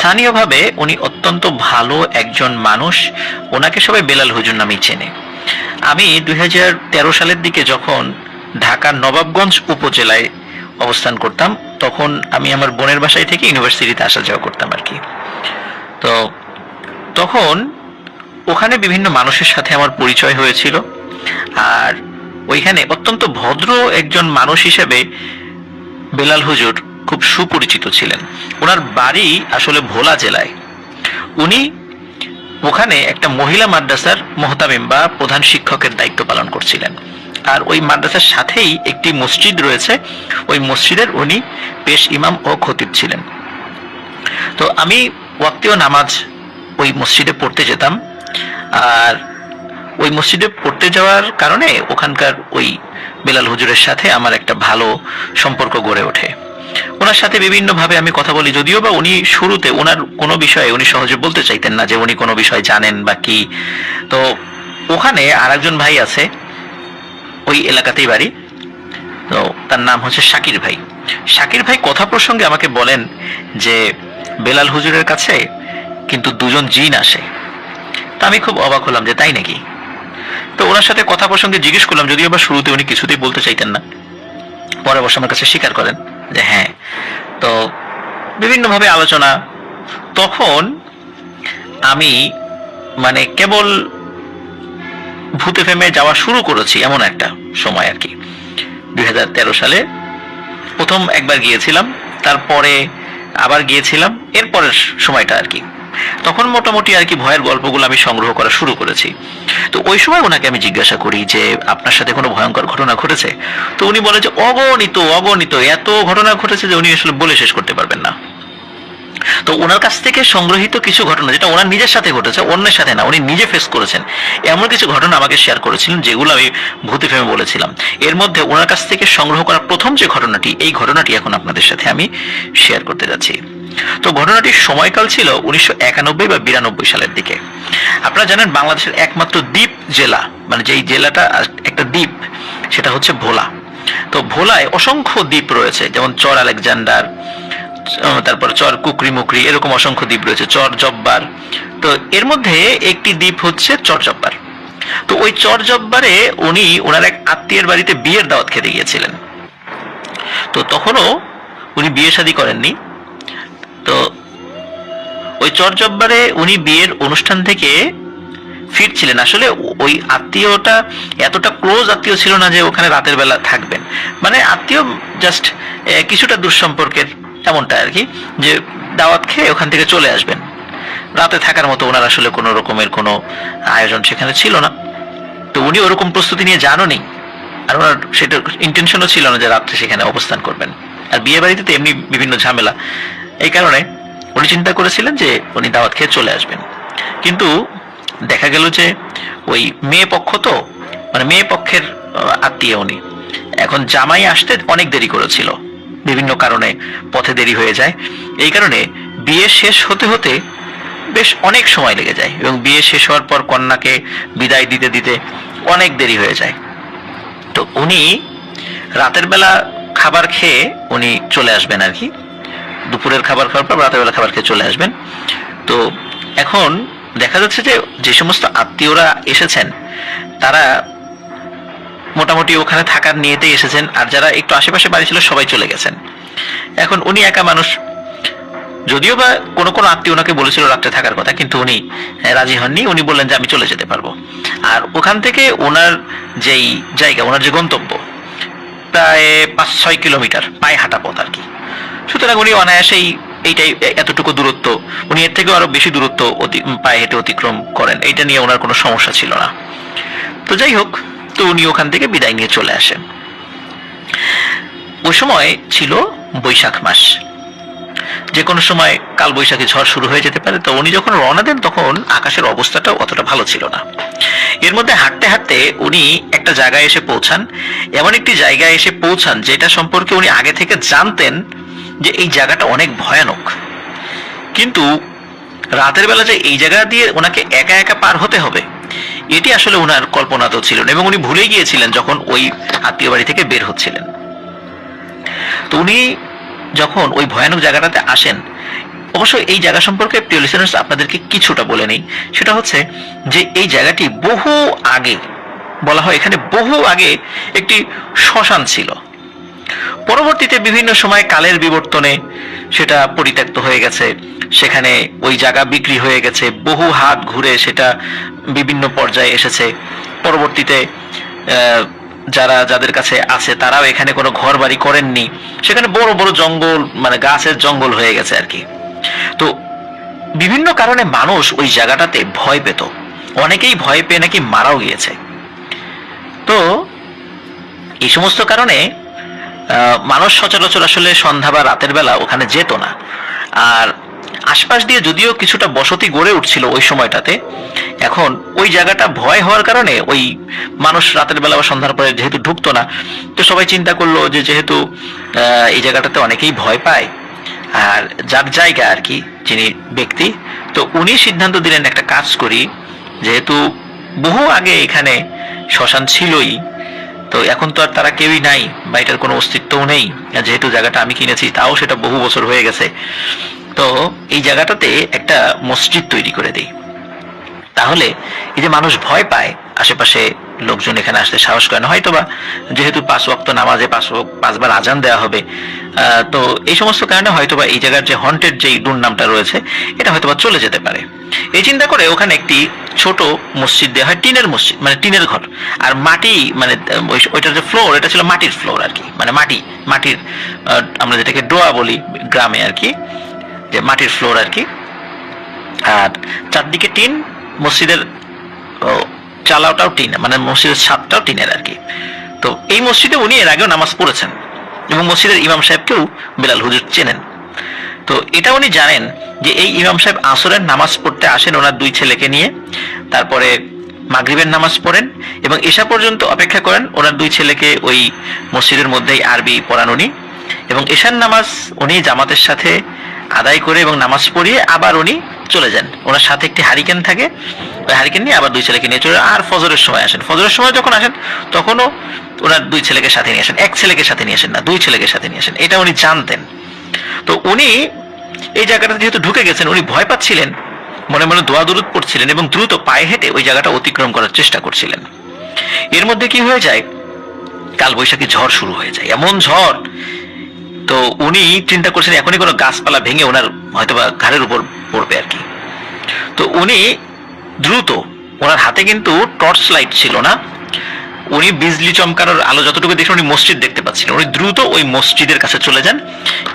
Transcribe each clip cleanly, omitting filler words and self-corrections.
স্থানীয়ভাবে উনি অত্যন্ত ভালো একজন মানুষ। ওনাকে সবাই বেলাল হুজুর নামেই চেনে। আমি 2013 সালের দিকে যখন ঢাকার নবাবগঞ্জ উপজেলায় অবস্থান করতাম, তখন আমি আমার বোনের বাসায় থেকে ইউনিভার্সিটিতে আসা যাওয়া করতাম আর কি। তো তখন ওখানে বিভিন্ন মানুষের সাথে আমার পরিচয় হয়েছিল। আর ওইখানে অত্যন্ত ভদ্র একজন মানুষ হিসেবে বেলাল হুজুর খুব সুপরিচিত ছিলেন। ওনার বাড়ি আসলে ভোলা জেলায়। উনি ওখানে একটা মহিলা মাদ্রাসার মোহতামিম বা প্রধান শিক্ষকের দায়িত্ব পালন করছিলেন। আর ওই মাদ্রাসার সাথেই একটি মসজিদ রয়েছে, ওই মসজিদের উনি পেশ ইমাম ও খতিব ছিলেন। তো আমি ওয়াক্তীয় নামাজ ওই মসজিদে পড়তে যেতাম। আর ওই মসজিদে পড়তে যাওয়ার কারণে ওখানকার ওই বেলাল হুজুরের সাথে আমার একটা ভালো সম্পর্ক গড়ে ওঠে। ওনার সাথে বিভিন্নভাবে আমি কথা বলি, যদিও বা উনি শুরুতে ওনার কোনো বিষয়ে উনি সহজে বলতে চাইতেন না যে উনি কোনো বিষয় জানেন বা কি। তো ওখানে আর একজন ভাই আছে, ওই এলাকাতেই বাড়ি, তো তার নাম হচ্ছে শাকির ভাই। শাকির ভাই কথা প্রসঙ্গে আমাকে বলেন যে বেলাল হুজুরের কাছে কিন্তু দুজন জিন আসে। তা আমি খুব অবাক হলাম যে তাই নাকি। তো ওনার সাথে কথা প্রসঙ্গে জিজ্ঞেস করলাম, যদিও বা শুরুতে উনি কিছুতেই বলতে চাইতেন না, পরে অবশ্য আমার কাছে স্বীকার করেন যে হ্যাঁ। তো বিভিন্নভাবে আলোচনা। তখন আমি মানে কেবল ভূতে ফেমে যাওয়া শুরু করেছি এমন একটা সময় আর কি। 2013 সালে প্রথম একবার গিয়েছিলাম, তারপরে আবার গিয়েছিলাম এরপরের সময়টা আর কি। তখন মোটামুটি আর কি ভয়ের গল্পগুলো আমি সংগ্রহ করা শুরু করেছি। তো ওই সময় ওনাকে আমি জিজ্ঞাসা করি যে আপনার সাথে কোনো ভয়ঙ্কর ঘটনা ঘটেছে? তো উনি বলে যে অগণিত অগণিত এত ঘটনা ঘটেছে যে উনি আসলে বলে শেষ করতে পারবেন না। তো ওনার কাছ থেকে সংগ্রহিত কিছু ঘটনা, যেটা ওনার নিজের সাথে ঘটেছে, অন্যের সাথে না, উনি নিজে ফেস করেছেন, এমন কিছু ঘটনা আমাকে শেয়ার করেছিলেন যেগুলো আমি ভূতে ফেমে বলেছিলাম। এর মধ্যে ওনার কাছ থেকে সংগ্রহ করা প্রথম যে ঘটনাটি, এই ঘটনাটি এখন আপনাদের সাথে আমি শেয়ার করতে যাচ্ছি। তো ঘটনাটির সময়কাল ছিল 1991 বা 92 সালের দিকে। আপনারা জানেন বাংলাদেশের একমাত্র দ্বীপ জেলা, মানে যেই জেলাটা একটা দ্বীপ, সেটা হচ্ছে ভোলা। তো ভোলায় অসংখ্য দ্বীপ রয়েছে, যেমন চর আলেকজান্ডার, তারপর চর কুকরি মুকরি, এরকম অসংখ্য দ্বীপ রয়েছে, চর জব্বার। তো এর মধ্যে একটি দ্বীপ হচ্ছে চর জব্বার। তো ওই চর জব্বারে উনি ওনার এক আত্মীয়ের বাড়িতে বিয়ের দাওয়াত খেতে গিয়েছিলেন। তো তখনও উনি বিয়ে শাদী করেননি। তো ওই চর জব্বারে উনি বিয়ের অনুষ্ঠান থেকে ফিরছিলেন। আসলে ওই আত্মীয়টা এতটা ক্লোজ আত্মীয় ছিল না যে ওখানে রাতের বেলা থাকবেন, মানে আত্মীয় জাস্ট কিছুটা দুঃসম্পর্কের এমনটা আর কি, যে দাওয়াত খেয়ে ওখান থেকে চলে আসবেন। রাতে থাকার মতো ওনার আসলে কোনো রকমের কোনো আয়োজন সেখানে ছিল না। তো উনি ওরকম প্রস্তুতি নিয়ে যাননি, আর ওনার সেটা ইন্টেনশনও ছিল না যে রাত্রে সেখানে অবস্থান করবেন। আর বিয়ে বাড়িতে তো এমনি বিভিন্ন ঝামেলা, এই কারণে উনি চিন্তা করেছিলেন যে উনি দাওয়াত খেয়ে চলে আসবেন। কিন্তু দেখা গেল যে ওই মেয়ে পক্ষ, তো মানে মেয়ে পক্ষের আত্মীয় উনি, এখন জামাই আসতে অনেক দেরি করেছিল, বিভিন্ন কারণে পথে দেরি হয়ে যায়। এই কারণে বিয়ে শেষ হতে হতে বেশ অনেক সময় লেগে যায়, এবং বিয়ে শেষ হওয়ার পর কন্যাকে বিদায় দিতে দিতে অনেক দেরি হয়ে যায়। তো উনি রাতের বেলা খাবার খেয়ে উনি চলে আসবেন আর কি, দুপুরের খাবার খাওয়ার পর রাতের বেলা খাবার খেয়ে চলে আসবেন। তো এখন দেখা যাচ্ছে যে যে সমস্ত আত্মীয়রা এসেছেন তারা মোটামুটি ওখানে থাকার নিয়েতেই এসেছেন, আর যারা একটু আশেপাশে বাড়ি ছিল সবাই চলে গেছেন। এখন উনি একা মানুষ। যদিও বা কোনো কোনো আত্মীয় ওনাকে বলেছিল রাত্রে থাকার কথা, কিন্তু উনি রাজি হননি। উনি বললেন যে আমি চলে যেতে পারবো। আর ওখান থেকে ওনার যেই জায়গা, ওনার যে গন্তব্য, প্রায় 5-6 কিলোমিটার পায়ে হাঁটা পথ আর কি। সুতরাং উনি অনায়াসেই এইটাই, এতটুকু দূরত্ব, উনি এর থেকেও আরো বেশি দূরত্ব পায়ে হেঁটে অতিক্রম করেন, এইটা নিয়ে ওনার কোনো সমস্যা ছিল না। তো যাই হোক, তো উনি ওখান থেকে বিদায় নিয়ে চলে আসেন। ওই সময় ছিল বৈশাখ মাস, যে কোনো সময় কাল বৈশাখী ঝড় শুরু হয়ে যেতে পারে। তো উনি যখন রওনা দেন তখন আকাশের অবস্থাটা অতটা ভালো ছিল না। এর মধ্যে হাঁটতে হাঁটতে উনি একটা জায়গায় এসে পৌঁছান, এমন একটি জায়গায় এসে পৌঁছান যেটা সম্পর্কে উনি আগে থেকে জানতেন যে এই জায়গাটা অনেক ভয়ানক। কিন্তু রাতের বেলা যে এই জায়গা দিয়ে ওনাকে একা একা পার হতে হবে, এটি আসলে ওনার কল্পনাতেও ছিল না, এবং উনি ভুলে গিয়েছিলেন যখন ওই আত্মীয় বাড়ি থেকে বের হচ্ছিলেন। তো উনি যখন ওই ভয়ানক জায়গাটাতে আসেন, অবশ্য এই জায়গা সম্পর্কে প্রিয় লিসেনার্স আপনাদেরকে কিছুটা বলে নেই। সেটা হচ্ছে যে এই জায়গাটি বহু আগে, বলা হয় এখানে বহু আগে একটি শ্মশান ছিল। পরবর্তীতে বিভিন্ন সময় কালের বিবর্তনে সেটা পরিত্যক্ত হয়ে গেছে, সেখানে ওই জায়গা বিক্রি হয়ে গেছে, বহু হাত ঘুরে সেটা বিভিন্ন পর্যায়ে এসেছে। পরবর্তীতে যাদের কাছে আছে তারাও এখানে কোনো ঘর বাড়ি করেননি, সেখানে বড় বড় জঙ্গল, মানে গাছের জঙ্গল হয়ে গেছে আর কি। তো বিভিন্ন কারণে মানুষ ওই জায়গাটাতে ভয় পেত, অনেকেই ভয় পেয়ে নাকি মারাও গিয়েছে। তো এই সমস্ত কারণে মানুষ সচরাচর আসলে সন্ধ্যা বা রাতের বেলা ওখানে যেত না। আর আশপাশ দিয়ে যদিও কিছুটা বসতি গড়ে উঠছিল ওই সময়টাতে, এখন ওই জায়গাটা ভয় হওয়ার কারণে ওই মানুষ রাতের বেলা বা সন্ধ্যার পরে যেহেতু ঢুকতো না, তো সবাই চিন্তা করলো যে যেহেতু এই জায়গাটাতে অনেকেই ভয় পায়, আর যার জায়গা আর কি, যিনি ব্যক্তি, তো উনি সিদ্ধান্ত দিলেন একটা কাজ করি, যেহেতু বহু আগে এখানে শ্মশান ছিলই, তো এখন তো আর তারা কেউই নাই বা এটার কোনো অস্তিত্বও নেই, যেহেতু জায়গাটা আমি কিনেছি তাও সেটা বহু বছর হয়ে গেছে, তো এই জায়গাটাতে একটা মসজিদ তৈরি করে দেই। তাহলে এই যে মানুষ ভয় পায়, আশেপাশে লোকজন এখানে আসতে সাহস করে না, হয়তোবা যেহেতু 5 ওয়াক্ত নামাজে 5বার আজান দেওয়া হবে, তো এই সমস্ত কারণে হয়তোবা এই জায়গার যে হন্টেড যে দুর্নামটা রয়েছে এটা হয়তোবা চলে যেতে পারে। এই চিন্তা করে ওখানে একটি ছোট মসজিদ দেওয়া হয়, টিনের মসজিদ, মানে টিনের ঘর, আর মাটি, মানে ওইটার যে ফ্লোর এটা ছিল মাটির ফ্লোর আর কি, মানে মাটির আমরা যেটাকে ডোয়া বলি গ্রামে আর কি, যে মাটির ফ্লোর আর কি। আর চারদিকে টিন, মসজিদের চালাওটাও টিন, মানে মসজিদের ছাদটাও টিনের আর কি। তো এই মসজিদে উনি এর আগেও নামাজ পড়েছেন এবং মসজিদের ইমাম সাহেবকেও বেলাল হুজুর চেনেন। তো এটা উনি জানেন যে এই ইমাম সাহেব আসরের নামাজ পড়তে আসেন ওনার 2 ছেলেকে নিয়ে, তারপরে মাগরিবের নামাজ পড়েন এবং এশা পর্যন্ত অপেক্ষা করেন ওনার 2 ছেলেকে ওই মসজিদের মধ্যেই আরবি পড়ান উনি, এবং এশার নামাজ উনি জামাতের সাথে আদায় করে এবং নামাজ পড়িয়ে আবার উনি চলে যান। ওনার সাথে একটি হারিকেন থাকে, ওই হারিকেন নিয়ে আবার 2 ছেলেকে নিয়ে চলে, আর ফজরের সময় আসেন। ফজরের সময় যখন আসেন তখনও ওনার 2 ছেলেকে সাথে নিয়ে আসেন, 1 ছেলেকে সাথে নিয়ে আসেন না, 2 ছেলেকে সাথে নিয়ে আসেন, এটা উনি জানতেন। তো উনি এই জায়গাটা যেহেতু ঢুকে গেছেন, উনি ভয় পাচ্ছিলেন, মনে মনে দোয়া দরুদ পড়ছিলেন এবং দ্রুত পায়ে হেঁটে ওই জায়গাটা অতিক্রম করার চেষ্টা করছিলেন। এর মধ্যে কি হয়ে যায়, কালবৈশাখী ঝড় শুরু হয়ে যায়, এমন ঝড়, তো উনি চিন্তা করছেন এখনই কোনো গাছপালা ভেঙে ওনার হয়তোবা ঘাড়ের উপর পড়বে আর কি। তো উনি দ্রুত, ওনার হাতে কিন্তু টর্চ লাইট ছিল না, উনি বিজলি চমকানোর আলো যতটুকু দেখেন উনি মসজিদ দেখতে পাচ্ছিলেন, উনি দ্রুত ওই মসজিদের কাছে চলে যান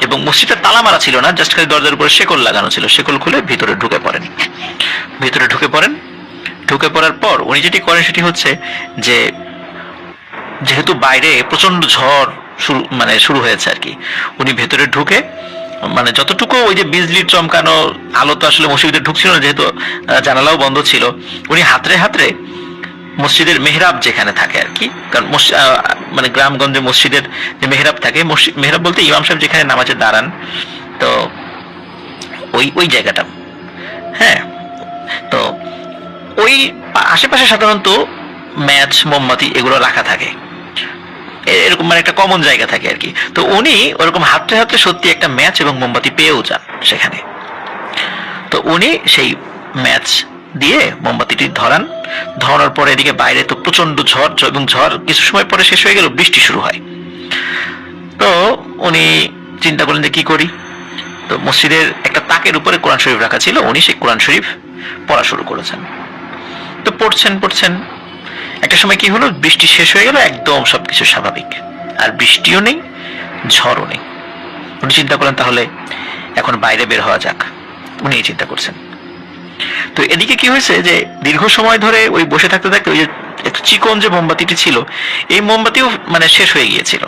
এবং মসজিদটা তালা মারা ছিল না, জাস্ট খালি দরজার উপরে শেকল লাগানো ছিল, শেকল খুলে ভিতরে ঢুকে পড়েন। ঢুকে পড়ার পর উনি যেটি করেন সেটি হচ্ছে যে যেহেতু বাইরে প্রচন্ড ঝড় শুরু হয়েছে আর কি, উনি ভেতরে ঢুকে, মানে যতটুকু ওই যে বিজলির চমকানো আলো তো আসলে মসজিদে ঢুকছিল না, যেহেতু জানালাও বন্ধ ছিল, উনি হাতড়ে মসজিদের মেহরাব যেখানে থাকে আর কি, কারণ মানে গ্রামগঞ্জে মসজিদের যে মেহরাব থাকে, মেহরাব বলতে ইমাম সাহেব যেখানে নামাজে দাঁড়ান, তো ওই জায়গাটা, হ্যাঁ, তো ওই আশেপাশে সাধারণত ম্যাচ, মোমবাতি এগুলো রাখা থাকে, এরকম মানে একটা কমন জায়গা থাকে আর কি। তো উনি ওরকম হাতড়ে সত্যি একটা ম্যাচ এবং মোমবাতি পেয়েও যান সেখানে। তো উনি সেই ম্যাচ দিয়ে মোমবাতিটি ধরানোর পরে এদিকে বাইরে তো প্রচন্ড ঝড়, এবং ঝড় কিছু সময় পরে শেষ হয়ে গেল, বৃষ্টি শুরু হয়। তো উনি চিন্তা করলেন যে কি করি, তো মসজিদের একটা তাকের উপরে কোরআন শরীফ রাখা ছিল, উনি সেই কোরআন শরীফ পড়া শুরু করেছেন। তো পড়ছেন, একটা সময় কি হলো, বৃষ্টি শেষ হয়ে গেল, একদম সবকিছু স্বাভাবিক, আর বৃষ্টিও নেই, ঝড়ও নেই। উনি চিন্তা করলেন তাহলে এখন বাইরে বের হওয়া যাক, উনি এই চিন্তা করছেন। তো এদিকে কি হয়েছে যে দীর্ঘ সময় ধরে ওই বসে থাকতে ওই যে একটু চিকন যে মোমবাতিটি ছিল, এই মোমবাতিও মানে শেষ হয়ে গিয়েছিল,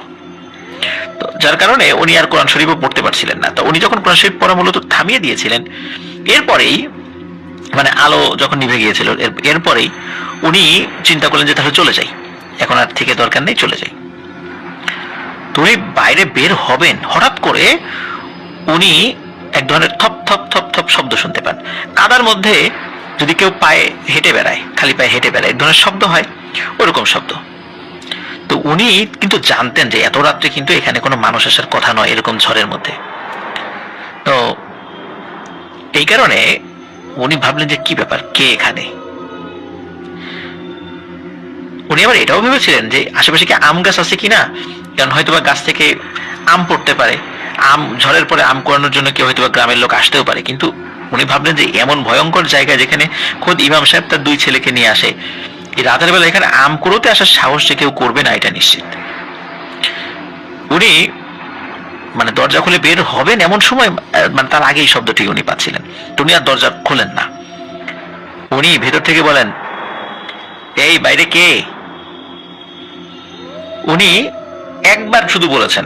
তো যার কারণে উনি আর কোরআন শরীফও পড়তে পারছিলেন না। তো উনি যখন কোরআন শরীফ পড়া মূলত থামিয়ে দিয়েছিলেন, এরপরেই মানে আলো যখন নিভে গিয়েছিল, এরপরেই উনি চিন্তা করলেন যে তাহলে চলে যাই, এখন আর থেকে দরকার নেই, চলে যাই। তো উনি বাইরে বের হবেন, হঠাৎ করে উনি এক ধরনের থপ থপ থপ থপ শব্দ শুনতে পান। কাদার মধ্যে যদি কেউ পায়ে হেঁটে বেড়ায়, খালি পায়ে হেঁটে বেড়ায়, এক ধরনের শব্দ হয়, ওরকম শব্দ। তো উনি কিন্তু জানতেন যে এত রাত্রে কিন্তু এখানে কোনো মানুষ আসার কথা নয় এরকম ঝড়ের মধ্যে। তো এই কারণে উনি ভাবলেন যে কি ব্যাপার, কে এখানে। উনি আবার এটাও ভেবেছিলেন যে আশেপাশে কি আম গাছ আছে কিনা, কারণ হয়তোবা গাছ থেকে আম পড়তে পারে, আম ঝড়ের পরে আম কুড়ানোর জন্য কেউ হয়তোবা গ্রামের লোক আসতেও পারে। কিন্তু উনি ভাবলেন যে এমন ভয়ঙ্কর জায়গা যেখানে খোদ ইমাম সাহেব তার 2 ছেলেকে নিয়ে আসে, এই রাতের বেলা এখানে আম কুড়োতে আসার সাহস যে কেউ করবে না এটা নিশ্চিত। উনি মানে দরজা খুলে বের হবেন এমন সময়, মানে তার আগেই শব্দটি উনি পাচ্ছিলেন। উনি আর দরজা খোলেন না, উনি ভেতর থেকে বলেন, এই বাইরে কে? উনি একবার শুধু বলেছেন,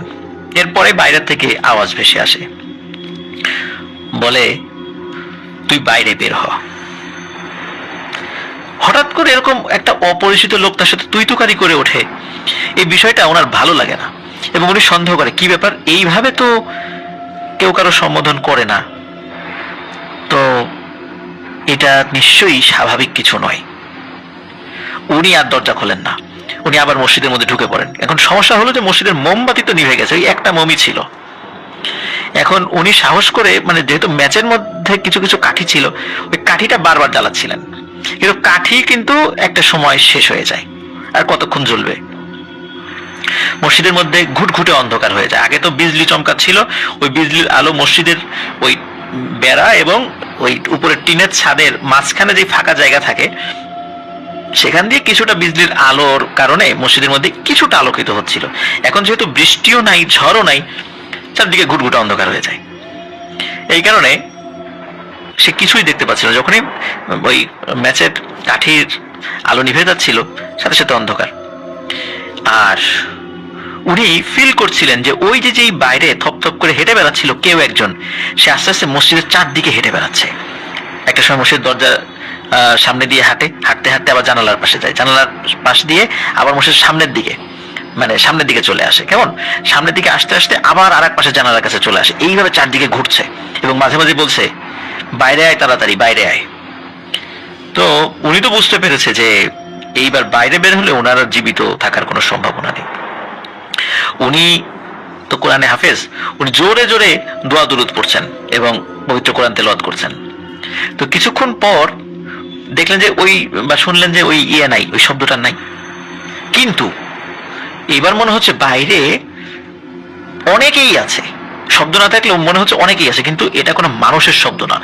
এরপরে বাইরে থেকে আওয়াজ ভেসে আসে, বলে, তুই বাইরে বের হ। হঠাৎ করে এরকম একটা অপরিচিত লোক তার সাথে তুই তুকারি করে ওঠে, এই বিষয়টা ওনার ভালো লাগে না এবং উনি সন্দেহ করে কি ব্যাপার, এইভাবে তো কেউ কারো সম্বোধন করে না, তো এটা নিশ্চয়ই স্বাভাবিক কিছু নয়। উনি আর দরজা খোলেন না, উনি আবার মসজিদের মধ্যে ঢুকে পড়েন। এখন সমস্যা হলো যে মসজিদের মোমবাতি তো নিভে গেছে, ওই একটা মোমই ছিল। এখন উনি সাহস করে, মানে যেহেতু ম্যাচের মধ্যে কিছু কিছু কাঠি ছিল, ওই কাঠিটা বারবার জ্বালাচ্ছিলেন, কিন্তু কাঠি কিন্তু একটা সময় শেষ হয়ে যায়, আর কতক্ষণ জ্বলবে। মসজিদের মধ্যে ঘুটঘুটে অন্ধকার হয়ে যায়। আগে তো বিজলি চমকাচ্ছিল, ওই বিজলির আলো মসজিদের ওই বেড়া এবং ওই উপরের টিনের ছাদের মাঝখানে যে ফাঁকা জায়গা থাকে সেখান দিয়ে কিছুটা বিজলির আলোর কারণে মসজিদের মধ্যে কিছুটা আলোকিত হচ্ছিল। এখন যেহেতু বৃষ্টিও নাই, ঝড়ও নাই, চারদিকে ঘুটঘুটে অন্ধকার হয়ে যায়। এই কারণে সে কিছুই দেখতে পাচ্ছিল না। যখনই ওই ম্যাচের কাঠির আলো নিভে যাচ্ছিল, সাথে সাথে অন্ধকার। আর উনি ফিল করছিলেন যে ওই যে যেই বাইরে থপথপ করে হেঁটে বেড়াচ্ছিল কেউ একজন, সে আস্তে আস্তে মসজিদের চারদিকে হেঁটে বেড়াচ্ছে। একটা সময় মসজিদের দরজা সামনে দিয়ে হাঁটে, হাঁটতে হাঁটতে আবার জানালার পাশে যায়, জানালার পাশ দিয়ে আবার মসজিদের সামনের দিকে, মানে সামনের দিকে চলে আসে। কেমন সামনের দিকে আসতে আসতে আবার আর এক পাশে জানালার কাছে চলে আসে। এইভাবে চারদিকে ঘুরছে এবং মাঝে মাঝে বলছে, বাইরে আয়, তাড়াতাড়ি বাইরে আয়। তো উনি তো বুঝতে পেরেছে যে এইবার বাইরে বের হলে ওনার জীবিত থাকার কোনো সম্ভাবনা নেই। উনি তো কোরআনে হাফেজ, উনি জোরে জোরে দোয়া দুরুদ পড়ছেন এবং পবিত্র কোরআন তেলাওয়াত করছেন। তো কিছুক্ষণ পর দেখলেন যে ওই, বা শুনলেন যে ওই নাই, ওই শব্দটা নাই। কিন্তু এবার মনে হচ্ছে বাইরে অনেকেই আছে, শব্দ না থাকলেও মনে হচ্ছে অনেকেই আছে, কিন্তু এটা কোনো মানুষের শব্দ না।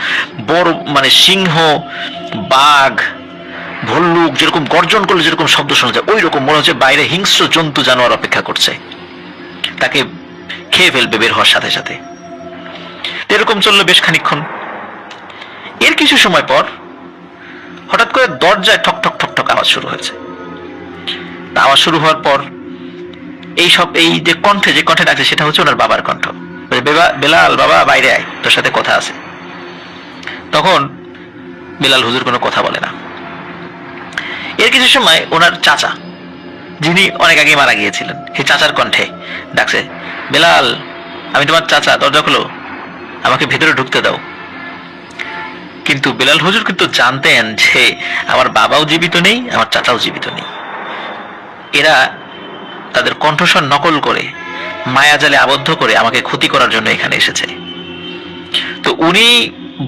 বড় মানে সিংহ, বাঘ, ভল্লুক যেরকম গর্জন করলে যেরকম শব্দ শোনা যায়, ওই রকম মনে হচ্ছে বাইরে হিংস্র জন্তু জানোয়ার অপেক্ষা করছে, তাকে খেয়ে ফেলবে বের হওয়ার সাথে সাথে। এরকম চললো বেশ খানিকক্ষণ। এর কিছু সময় পর হঠাৎ করে দরজায় ঠক ঠক ঠক ঠক আওয়াজ শুরু হয়েছে। আওয়াজ শুরু হওয়ার পর এই যে কণ্ঠে ডাকছে সেটা হচ্ছে ওনার বাবার কণ্ঠ। বেলাল, বাবা বাইরে আয়, তোর সাথে কথা আছে। তখন বেলাল হুজুর কোনো কথা বলে না। এর কিছু সময় ওনার চাচা, যিনি অনেক আগে মারা গিয়েছিলেন, সেই চাচার কণ্ঠে ডাকছে, বেলাল, আমি তোমার চাচা, দরজা খোলো, আমাকে ভেতরে ঢুকতে দাও। কিন্তু বেলাল হুজুর কিন্তু জানতেন যে আমার বাবাও জীবিত নেই, আমার চাচাও জীবিত নেই। এরা তাদের কণ্ঠস্বর নকল করে, মায়াজালে আবদ্ধ করে আমাকে ক্ষতি করার জন্য এখানে এসেছে। তো উনি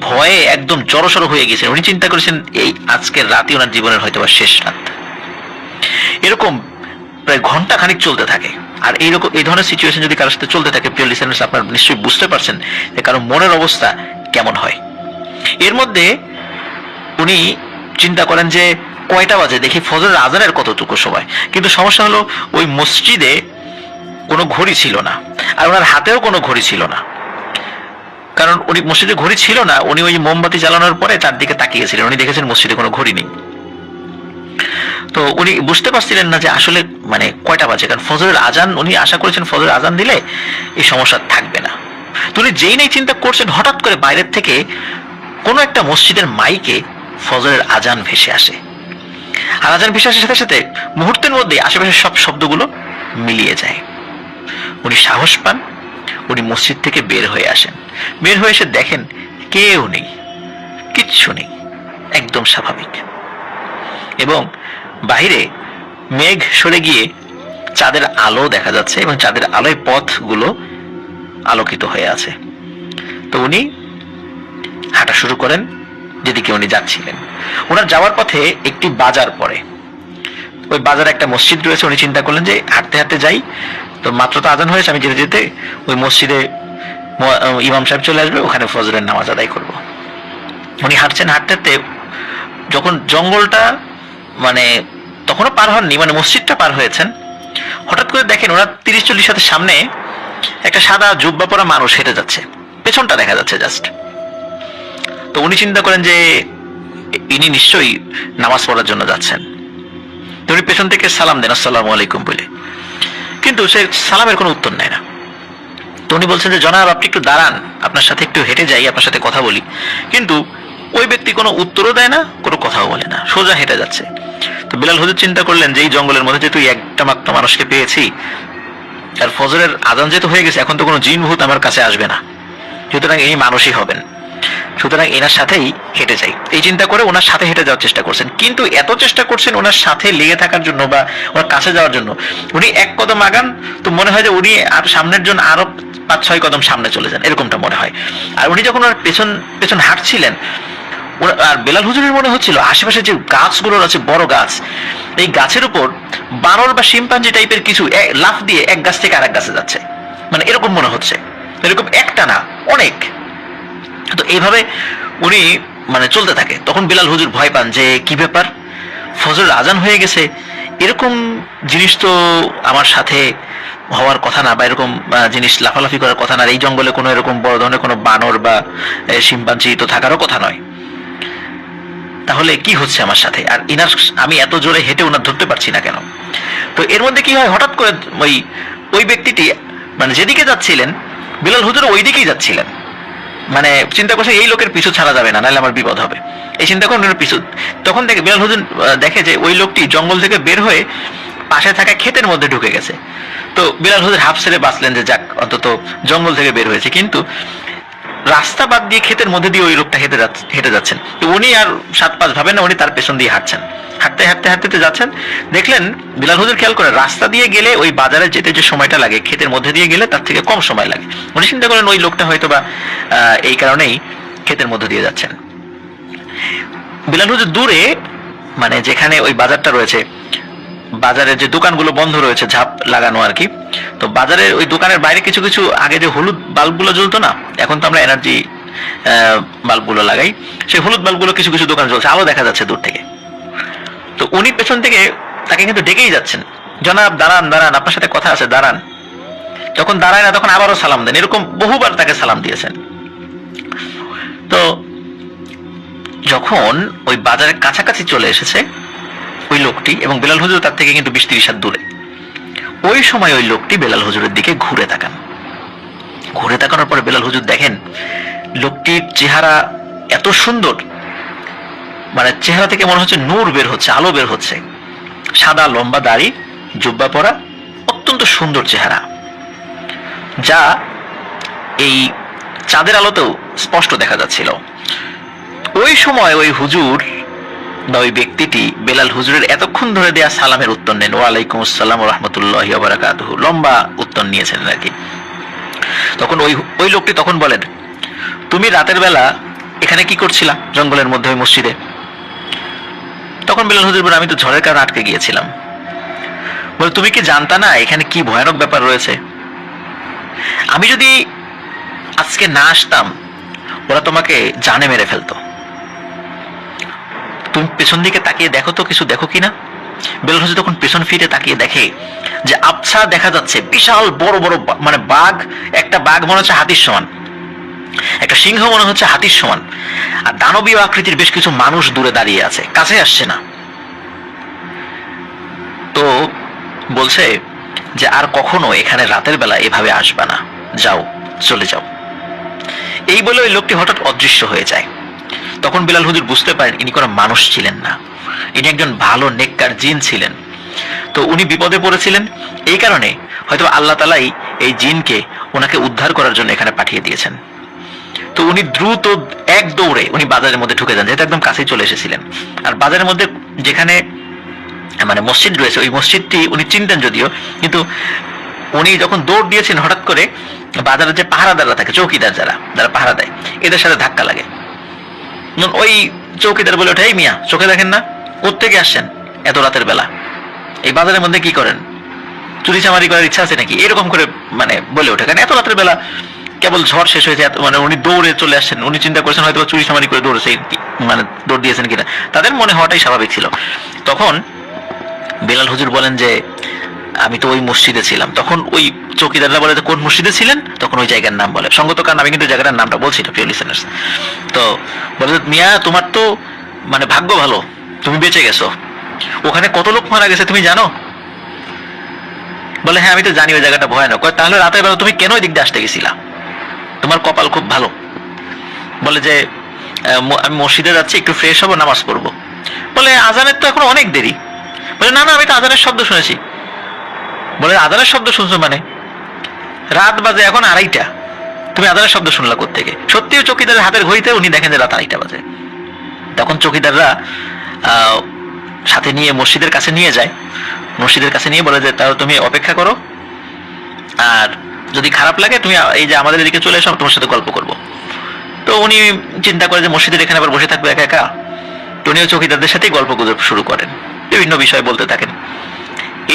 ভয়ে একদম জড়সড় হয়ে গেছেন। উনি চিন্তা করেছেন এই আজকের রাতই ওনার জীবনের হয়তো বা শেষ রাত। এরকম প্রায় ঘন্টা খানিক চলতে থাকে। আর এইরকম এই ধরনের সিচুয়েশন যদি কারোর সাথে চলতে থাকে, প্রিয় লিসেনার্স, আপনারা নিশ্চয়ই বুঝতে পারছেন যে কারো মনের অবস্থা কেমন হয়। এর মধ্যে উনি চিন্তা করেন যে কয়টা বাজে, দেখি ফজরের আজানের কতটুকু সময়। কিন্তু সমস্যা হলো ওই মসজিদে কোনো ঘড়ি ছিল না, আর ওনার হাতেও কোনো ঘড়ি ছিল না। কারণ উনি মসজিদে ঘড়ি ছিল না, উনি ওই মোমবাতি জ্বালানোর পরে তার দিকে তাকিয়েছিলেন, উনি দেখেছেন মসজিদে কোনো ঘড়ি নেই। তো উনি বুঝতে পারছিলেন না যে আসলে মানে কয়টা বাজে, কারণ ফজরের আজান, উনি আশা করেছেন ফজরের আজান দিলে এই সমস্যা থাকবে না। তো উনি যেই নেই চিন্তা করছেন, হঠাৎ করে বাইরের থেকে কোনো একটা মসজিদের মাইকে ফজরের আজান ভেসে আসে। আর আজান ভেসে আসার সাথে সাথে মুহূর্তের মধ্যে আশেপাশের সব শব্দগুলো মিলিয়ে যায়। উনি সাহস পান, উনি মসজিদ থেকে বের হয়ে আসেন। বের হয়ে এসে দেখেন কেউ নেই, কিচ্ছু নেই, একদম স্বাভাবিক। এবং বাইরে মেঘ সরে গিয়ে চাঁদের আলো দেখা যাচ্ছে এবং চাঁদের আলোয় পথগুলো আলোকিত হয়ে আছে। তো উনি হাঁটা শুরু করেন যেদিকে উনি যাচ্ছিলেন। ওনার যাওয়ার পথে একটি বাজার পড়ে, ওই বাজারে একটা মসজিদ রয়েছে। উনি চিন্তা করলেন যে হাঁটতে হাঁটতে যাই, তো মাত্র তো আজান হয়েছে, আমি যেতে যেতে ওই মসজিদে ইমাম সাহেব চলে আসবে, ওখানে ফজরের নামাজ আদায় করব। উনি হাঁটছেন, হাঁটতে হাঁটতে যখন জঙ্গলটা মানে তখনও পার হননি, মানে মসজিদটা পার হয়েছেন, হঠাৎ করে দেখেন ওনার 30-40 হাতের সামনে একটা সাদা জুব্বা পরা মানুষ হেঁটে যাচ্ছে, পেছনটা দেখা যাচ্ছে জাস্ট। তো উনি চিন্তা করেন যে ইনি নিশ্চয়ই নামাজ পড়ার জন্য যাচ্ছেন। তো উনি পেছন থেকে সালাম দেন আসসালামু আলাইকুম বলে, কিন্তু সে সালামের কোনো উত্তর নেয় না। তো উনি বলছেন যে জনাব আপনি একটু দাঁড়ান, আপনার সাথে একটু হেঁটে যাই, আপনার সাথে কথা বলি। কিন্তু ওই ব্যক্তি কোনো উত্তরও দেয় না, কোনো কথাও বলে না, সোজা হেঁটে যাচ্ছে। তো বিলাল হুজুর চিন্তা করলেন যে এই জঙ্গলের মধ্যে যেহেতু একটা মাত্র মানুষকে পেয়েছি, আর ফজরের আজান যেহেতু হয়ে গেছে, এখন তো কোনো জিন ভূত আমার কাছে আসবে না, সুতরাং এই মানুষই হবেন, সুতরাং এনার সাথেই হেঁটে যাই, এই চিন্তা করে ওনার সাথে হেঁটে যাওয়ার চেষ্টা করছেন। কিন্তু এত চেষ্টা করছেন ওনার সাথে লেগে থাকার জন্য বা ওনার কাছে যাওয়ার জন্য, উনি এক কদম আগান তো মনে হয় যে উনি আর সামনের জন্য আরো 5-6 কদম সামনে চলে যান, এরকমটা মনে হয়। আর উনি যখন ওনার পেছন পেছন হাঁটছিলেন, আর বেলাল হুজুরের মনে হচ্ছিল আশেপাশে যে গাছগুলো আছে, বড় গাছ, এই গাছের উপর বানর বা শিম্পাঞ্জি টাইপের কিছু লাফ দিয়ে এক গাছ থেকে আরেক গাছে যাচ্ছে, মানে এরকম মনে হচ্ছে, এরকম একটা না অনেক। তো এইভাবে উনি মানে চলতে থাকে। তখন বিলাল হুজুর ভয় পান যে কি ব্যাপার, ফজরের আজান হয়ে গেছে, এরকম জিনিস তো আমার সাথে হওয়ার কথা না, বা এরকম জিনিস লাফালাফি করার কথা না, এই জঙ্গলে কোনো এরকম বড় ধরনের কোনো বানর বা শিম্পাঞ্জি তো থাকারও কথা নয়, তাহলে কি হচ্ছে আমার সাথে, আর ইনার আমি এত জোরে হেঁটে ওনার ধরতে পারছি না কেন। তো এর মধ্যে কি হয়, হঠাৎ করে ওই ব্যক্তিটি মানে যেদিকে যাচ্ছিলেন বিলাল হুজুর ওই দিকেই যাচ্ছিলেন, মানে চিন্তা করছে এই লোকের পিছু ছাড়া যাবে না, নাহলে আমার বিপদ হবে, এই চিন্তা করে ওনার পিছু। তখন দেখে বিলাল হুজুর দেখে যে ওই লোকটি জঙ্গল থেকে বের হয়ে পাশে থাকা ক্ষেতের মধ্যে ঢুকে গেছে। তো বিলাল হুজুর হাফ ছেড়ে বাঁচলেন যে যাক অন্তত জঙ্গল থেকে বের হয়েছে, কিন্তু রাস্তা বাদ দিয়ে ক্ষেতের মধ্যে দিয়ে ওই লোকটা হেঁটে যাচ্ছেন। তো উনি আর 7-5 ভাবেন না, উনি তার পেছন দিয়ে হাঁটছেন, হাঁটতে হাঁটতে হাঁটতে যাচ্ছেন। দেখলেন বিলাল হুজুর খেয়াল করে রাস্তা দিয়ে গেলে ওই বাজারে যেতে যে সময়টা লাগে, ক্ষেতের মধ্যে দিয়ে গেলে তার থেকে কম সময় লাগে। উনি চিন্তা করেন ওই লোকটা হয়তো বা এই কারণেই ক্ষেতের মধ্যে দিয়ে যাচ্ছেন। বিলাল হুজুর দূরে মানে যেখানে ওই বাজারটা রয়েছে, বাজারের যে দোকানগুলো বন্ধ রয়েছে ঝাপ লাগানো আর কি, তো বাজারের ওই দোকানের বাইরে কিছু কিছু আগে যে হলুদ বাল্বগুলো জ্বলতো না, এখন তো আমরা এনার্জি বাল্বগুলো লাগাই, সেই হলুদ বাল্বগুলো কিছু কিছু দোকান জ্বলছে, আলো দেখা যাচ্ছে দূর থেকে। তো উনি পেছন থেকে তাকে কিন্তু ডেকেই যাচ্ছেন, জনাব দাঁড়ান দাঁড়ান, আপনার সাথে কথা আছে, দাঁড়ান। যখন দাঁড়ায় না তখন আবারও সালাম দেন, এরকম বহুবার তাকে সালাম দিয়েছেন। তো যখন ওই বাজারের কাছাকাছি চলে এসেছে ওই লোকটি, এবং বেলাল হুজুর তার থেকে কিন্তু 20-30 হাত দূরে, ওই সময় ওই লোকটি বেলাল হুজুরের দিকে ঘুরে তাকান। ঘুরে তাকানোর পরে বেলাল হুজুর দেখেন লোকটির চেহারা এত সুন্দর, মানে চেহারা থেকে মনে হচ্ছে নূর বের হচ্ছে, আলো বের হচ্ছে, সাদা লম্বা দাড়ি, জুব্বা পরা, অত্যন্ত সুন্দর চেহারা, যা এই চাঁদের আলোতেও স্পষ্ট দেখা যাচ্ছিল। ওই সময় ওই হুজুর বা ওই ব্যক্তিটি বেলাল হুজুরের এতক্ষণ ধরে দেয়া সালামের উত্তর নেন, ওয়ালাইকুম আসসালাম ওয়া রাহমাতুল্লাহি ওয়া বারাকাতুহু, লম্বা উত্তর নিয়েছেন আর কি। তখন ওই লোকটি তখন বলেন, তুমি রাতের বেলা এখানে কি করছিলা জঙ্গলের মধ্যে ওই মসজিদে? তখন বেলাল হুজুর বলেন, আমি তো ঝড়ের কারণে আটকে গিয়েছিলাম। বলে, তুমি কি জানতা না এখানে কি ভয়ানক ব্যাপার রয়েছে? আমি যদি আজকে না আসতাম ওরা তোমাকে জানে মেরে ফেলতো। তুমি পেছন দিকে তাকিয়ে দেখো তো, কিছু দেখো কিনা। বেলাল হুজুর তখন পেছন ফিরে তাকিয়ে দেখে যে আবছা দেখা যাচ্ছে বিশাল বড় বড় মানে বাঘ, একটা বাঘ মনে হচ্ছে হাতির সমান, একটা সিংহ মনে হচ্ছে হাতির সমান, আর দানবীয় আকৃতির বেশ কিছু মানুষ দূরে দাঁড়িয়ে আছে, কাছে আসছে না। তো বলছে যে আর কখনো এখানে রাতের বেলা এভাবে আসবা না, যাও, চলে যাও। এই বলে ওই লোকটি হঠাৎ অদৃশ্য হয়ে যায়। তখন বেলাল হুজুর বুঝতে পারেন ইনি কোনো মানুষ ছিলেন না, ইনি একজন ভালো নেককার জিন ছিলেন। তো উনি বিপদে পড়েছিলেন, এই কারণে হয়তো আল্লাহ তাআলাই এই জিনকে ওনাকে উদ্ধার করার জন্য এখানে পাঠিয়ে দিয়েছেন। তো উনি দ্রুত এক দৌড়ে উনি বাজারের মধ্যে ঢুকে যান, যেহেতু একদম কাছেই চলে এসেছিলেন। আর বাজারের মধ্যে যেখানে মানে মসজিদ রয়েছে, ওই মসজিদটি উনি চিনতেন যদিও, কিন্তু উনি যখন দৌড় দিয়েছেন হঠাৎ করে বাজারের যে পাহারাদাররা থাকে, চৌকিদার যারা পাহারা দেয়, এদের সাথে ধাক্কা লাগে। ওই চৌকিদার বলে ওঠে, এই মিয়া চোখে দেখেন না, কোত্থেকে আসছেন এত রাতের বেলা, এই বাজারের মধ্যে কি করেন, চুরি চামারি করার ইচ্ছা আছে নাকি, এরকম করে মানে বলে ওঠে। কারণ এত রাতের বেলা কেবল ঝড় শেষ হয়েছে, মানে উনি দৌড়ে চলে আসছেন, উনি চিন্তা করছেন হয়তো চুরি চামারি করে দৌড়েছে, মানে দৌড় দিয়েছেন কিনা, তাদের মনে হওয়াটাই স্বাভাবিক ছিল। তখন বেলাল হুজুর বলেন যে আমি তো ওই মসজিদে ছিলাম। তখন ওই চৌকিদাররা বলে কোন মসজিদে ছিলেন, তখন ওই জায়গার নাম বলে, সঙ্গত কারণ আমি কিন্তু জায়গাটার নামটা বলছি না প্রিয় লিসেনার্স। তো বলে মিয়া তোমার তো মানে ভাগ্য ভালো, তুমি বেঁচে গেছো, ওখানে কত লোক মারা গেছে তুমি জানো? বলে হ্যাঁ আমি তো জানি ওই জায়গাটা ভয়ানক। তাহলে রাতের বেলা তুমি কেন ওই দিক দিয়ে আসতে গেছিলা, তোমার কপাল খুব ভালো। বলে যে আমি মসজিদে যাচ্ছি, একটু ফ্রেশ হবো, নামাজ পড়বো। বলে আজানের তো এখন অনেক দেরি। বলে না না, আমি তো আজানের শব্দ শুনেছি। বলে আজানের শব্দ শুনছো মানে? রাত বাজে এখন 2:30, তুমি আজানের শব্দ শুনলা কোত্থেকে? সত্যিও চৌকিদারের হাতের ঘড়িতে উনি দেখেন যে রাত 2:30 বাজে। তখন চৌকিদাররা সাথে নিয়ে মসজিদের কাছে নিয়ে যায়, মসজিদের কাছে নিয়ে বলে যে তাহলে তুমি অপেক্ষা করো, আর যদি খারাপ লাগে তুমি এই যে আমাদের এদিকে চলে এসো, তোমার সাথে গল্প করবো। তো উনি চিন্তা করে যে মসজিদের এখানে আবার বসে থাকবে একা একা, তো উনিও চৌকিদারদের সাথেই গল্প গুজব শুরু করেন, বিভিন্ন বিষয় বলতে থাকেন।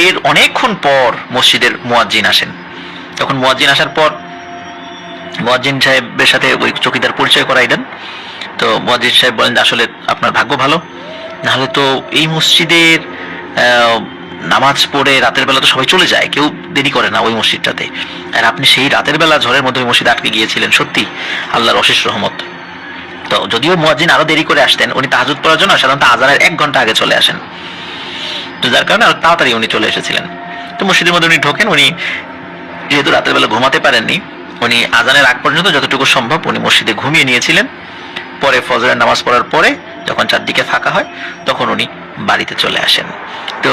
এর অনেকক্ষণ পর মসজিদের মুয়াজ্জিন আসেন। তখন মুয়াজ্জিন আসার পর মুয়াজ্জিন সাহেবের সাথে ওই চৌকিদার পরিচয় করাই দেন। তো মুয়াজ্জিন সাহেব বলেন আসলে আপনার ভাগ্য ভালো, নাহলে তো এই মসজিদের নামাজ পড়ে রাতের বেলা তো সবাই চলে যায়, কেউ দেরি করে না ওই মসজিদটাতে, আর আপনি সেই রাতের বেলা ঝড়ের মধ্যে ওই মসজিদে আটকে গিয়েছিলেন, সত্যি আল্লাহর অশেষ রহমত। তো যদিও মুয়াজ্জিন আরো দেরি করে আসতেন, উনি তাহাজ্জুদ পড়ার জন্য সাধারণত আজানের 1 ঘন্টা আগে চলে আসেন, তো যার কারণে আরো তাড়াতাড়ি উনি চলে এসেছিলেন। তো মসজিদের মধ্যে উনি ঢোকেন, উনি যেহেতু রাতের বেলা ঘুমাতে পারেননি, উনি আজানের আগ পর্যন্ত যতটুকু সম্ভব উনি মসজিদে ঘুমিয়ে নিয়েছিলেন। পরে ফজরের নামাজ পড়ার পরে যখন চারদিকে ফাঁকা হয় তখন উনি বাড়িতে চলে আসেন। তো